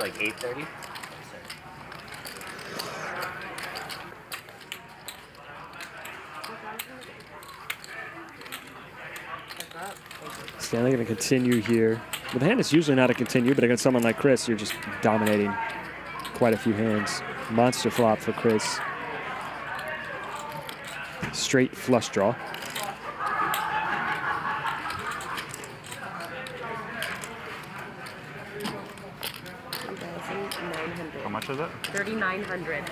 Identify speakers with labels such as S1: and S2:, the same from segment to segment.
S1: like 8:30.
S2: Stanley going to continue here. With a hand, it's usually not a continue, but against someone like Chris, you're just dominating quite a few hands. Monster flop for Chris. Straight flush draw.
S3: How much is it?
S4: 3,900.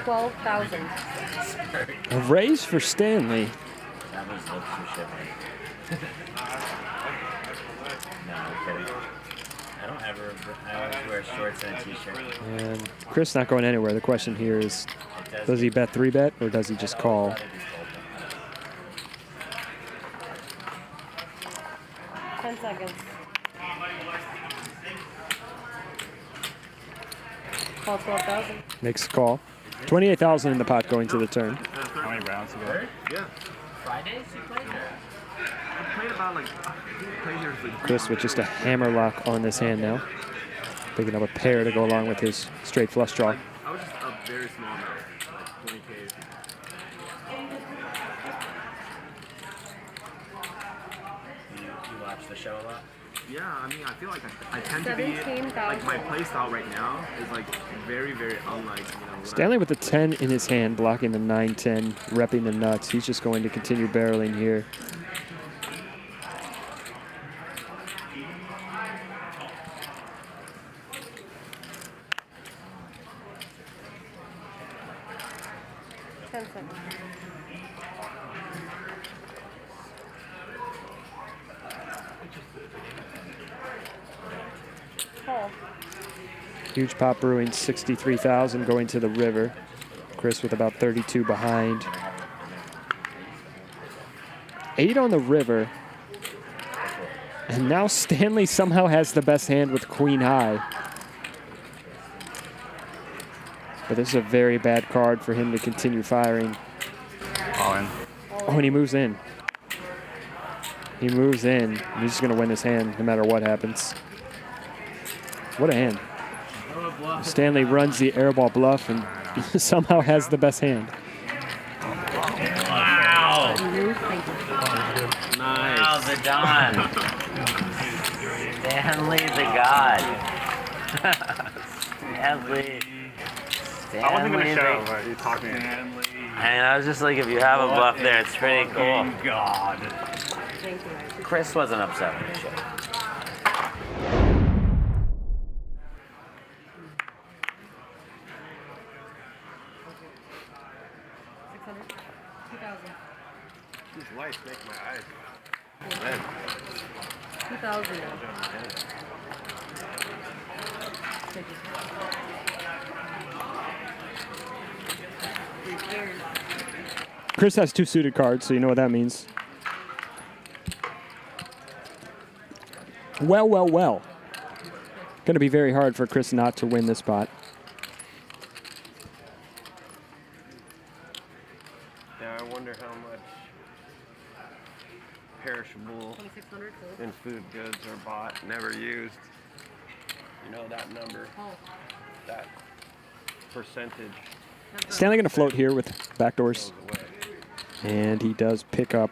S4: $12,000.
S2: A raise for Stanley.
S1: That was looks for shipping. No, I'm kidding. I always wear shorts and a t-shirt.
S2: And Chris not going anywhere. The question here is, does he bet 3-bet or does he just call?
S4: Ten seconds. Call 12,000.
S2: Makes a call. 28,000 in the pot going to the turn.
S3: How many rounds ago?
S5: Yeah.
S1: Fridays you played there?
S5: I played about like,
S2: Chris with just a hammer lock on this hand now. Picking up a pair to go along with his straight flush draw.
S5: I was just a very small amount, like 20K.
S1: You watch the show a lot?
S5: Yeah, I mean, I feel like I tend to be, like my play style right now is like very, very unlike, you know.
S2: Stanley with the 10 in his hand, blocking the 9-10, repping the nuts. He's just going to continue barreling here. Huge pot brewing, 63,000 going to the river. Chris with about 32 behind. 8 on the river. And now Stanley somehow has the best hand with queen high. But this is a very bad card for him to continue firing.
S3: All in.
S2: Oh, and he moves in. He moves in. He's just going to win this hand no matter what happens. What a hand. Stanley runs the airball bluff and somehow has the best hand.
S1: Wow!
S5: Nice.
S1: Wow, the Don. Stanley the God. Stanley.
S3: I wasn't going to show,
S1: the-
S3: but you talked me. Stanley.
S1: And I was just like, if you have a bluff there, it's pretty cool.
S3: God.
S1: Chris wasn't upset with the show.
S5: These lights make my eyes red.
S4: 2,000.
S2: Chris has 2 suited cards, so you know what that means. Well, well, well. Going to be very hard for Chris not to win this spot.
S5: Yeah, I wonder how much perishable and food goods are bought, never used. You know that number, that percentage
S2: Stanley going to float here with backdoors.
S5: goes away.
S2: And he does pick up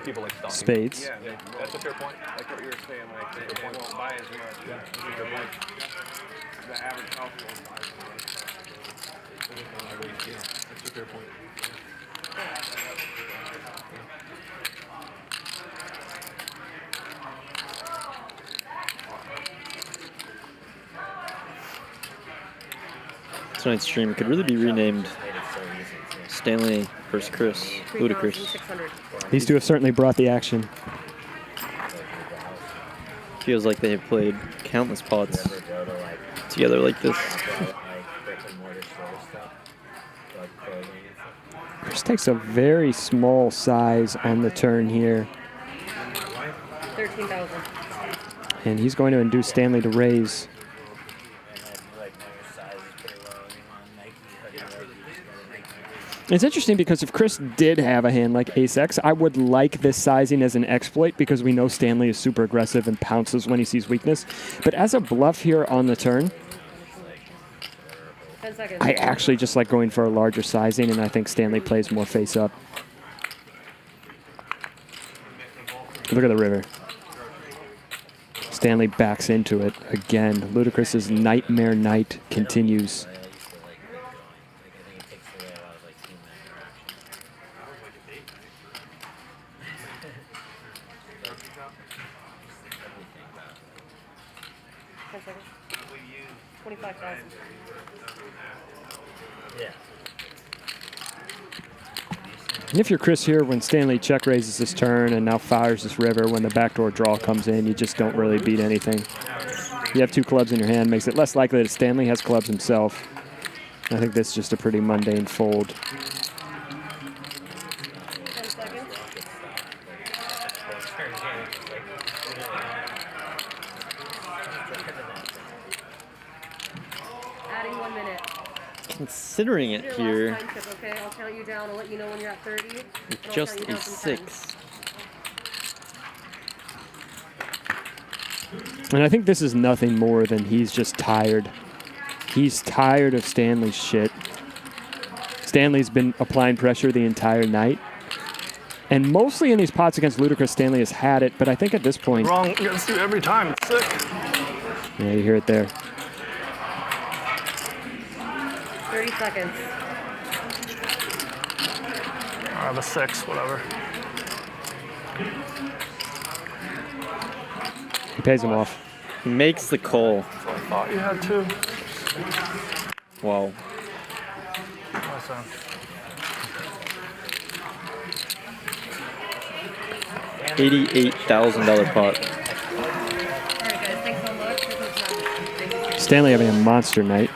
S3: People like stalking.
S2: spades.
S5: Yeah,
S3: That's a fair point.
S5: like what you were saying, like they won't buy as much. Yeah, the average household buys more.
S3: That's a fair point.
S6: Tonight's stream could really be renamed Stanley versus Chris. Ludicrous.
S4: 3,600.
S2: These two have certainly brought the action.
S6: Feels like they have played countless pots together like this.
S2: Chris takes a very small size on the turn here.
S4: 13,000.
S2: And he's going to induce Stanley to raise. It's interesting because if Chris did have a hand like Ace-X, I would like this sizing as an exploit because we know Stanley is super aggressive and pounces when he sees weakness. But as a bluff here on the turn,
S4: 10 seconds.
S2: I actually just like going for a larger sizing, and I think Stanley plays more face up. Look at the river. Stanley backs into it again. Ludacris's nightmare night continues.
S4: 25,000.
S1: Yeah.
S2: And if you're Chris here, when Stanley check raises this turn and now fires this river, when the backdoor draw comes in, you just don't really beat anything. You have 2 clubs in your hand, makes it less likely that Stanley has clubs himself. I think this is just a pretty mundane fold.
S4: 10 seconds. Adding 1 minute.
S6: Considering it
S4: Your
S6: here,
S4: last time tip, okay? I'll count you down. I'll let you know when you're at 30. and I'll
S6: just
S4: count you
S6: a
S4: down from 10.
S6: 6.
S2: And I think this is nothing more than he's just tired. He's tired of Stanley's shit. Stanley's been applying pressure the entire night. And mostly in these pots against Ludacris, Stanley has had it, but I think at this point...
S3: Wrong against you every time. It's sick.
S2: Yeah, you hear it there.
S4: 30 seconds.
S3: I have a 6, whatever.
S2: He pays him off.
S6: He makes the call.
S3: I thought you had 2.
S6: Wow.
S3: Awesome.
S6: $88,000 pot.
S4: All right, guys. Thanks so much.
S2: Stanley having a monster night.